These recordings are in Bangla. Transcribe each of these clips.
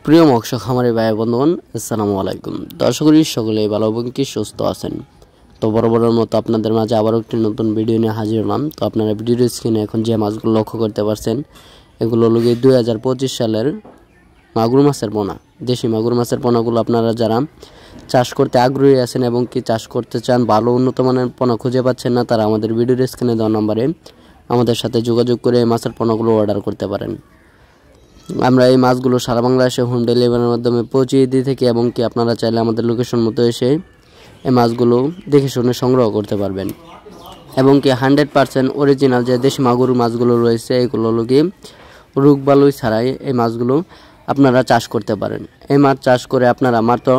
প্রিয় মৎস্য খামারি ভাই বন্ধুগণ, আসসালামু আলাইকুম। আশা করি সকলেই ভালো এবং কি সুস্থ আছেন। তো বরাবরের মতো আপনাদের মাঝে আবারও একটি নতুন ভিডিও নিয়ে হাজির হলাম। তো আপনারা ভিডিওর স্ক্রিনে এখন যে মাছগুলো লক্ষ্য করতে পারছেন, এগুলো হলো 2025 সালের মাগুর মাছের পোনা। দেশি মাগুর মাছের পোনাগুলো আপনারা যারা চাষ করতে আগ্রহী আছেন এবং কি চাষ করতে চান, ভালো উন্নত মানের পোনা খুঁজে পাচ্ছেন না, তারা আমাদের ভিডিওর স্ক্রিনে দেওয়া নম্বরে আমাদের সাথে যোগাযোগ করে এই মাছের পোনাগুলো অর্ডার করতে পারেন। আমরা এই মাছগুলো সারা বাংলাদেশে হোম ডেলিভারির মাধ্যমে পৌঁছে দিয়ে থাকি এবং কি আপনারা চাইলে আমাদের লোকেশন মতো এসে এই মাছগুলো দেখে শুনে সংগ্রহ করতে পারবেন। এবং কি 100% অরিজিনাল যে দেশি মাগুর মাছগুলো রয়েছে, এগুলো হলো কি রোগ বালুই ছাড়াই এই মাছগুলো আপনারা চাষ করতে পারেন। এই মাছ চাষ করে আপনারা মাত্র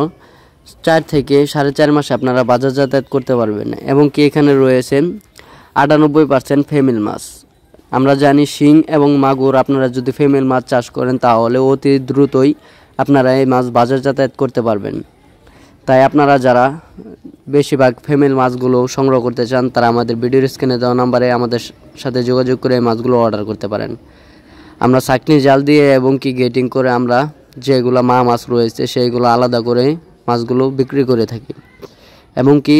4 থেকে 4.5 মাসে আপনারা বাজার যাতায়াত করতে পারবেন। এবং কি এখানে রয়েছে 98% ফিমেল মাছ। আমরা জানি শিং এবং মাগুর আপনারা যদি ফিমেল মাছ চাষ করেন তাহলে অতি দ্রুতই আপনারা এই মাছ বাজার যাতায়াত করতে পারবেন। তাই আপনারা যারা বেশিরভাগ ফিমেল মাছগুলো সংগ্রহ করতে চান, তারা আমাদের ভিডিওর স্ক্রিনে দেওয়া নম্বরে আমাদের সাথে যোগাযোগ করে এই মাছগুলো অর্ডার করতে পারেন। আমরা ছাঁকনি জাল দিয়ে এবং কি গেটিং করে আমরা যেগুলো মা মাছ রয়েছে সেইগুলো আলাদা করে মাছগুলো বিক্রি করে থাকি। এবং কি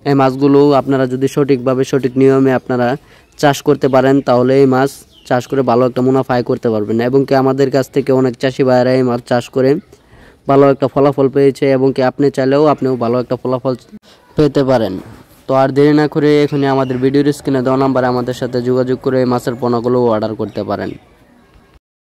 এই মাছগুলো আপনারা যদি সঠিকভাবে সঠিক নিয়মে আপনারা চাষ করতে পারেন তাহলে এই মাছ চাষ করে ভালো একটা মুনাফা আয় করতে পারবেন। এবং কি আমাদের কাছ থেকে অনেক চাষি ভাইয়েরা এই মাছ চাষ করে ভালো একটা ফলাফল পেয়েছে এবং কি আপনি চাইলেও আপনিও ভালো একটা ফলাফল পেতে পারেন। তো আর দেরি না করে এখনই আমাদের ভিডিওর স্ক্রিনে দেওয়া নাম্বারে আমাদের সাথে যোগাযোগ করে এই মাছের পোনাগুলো অর্ডার করতে পারেন।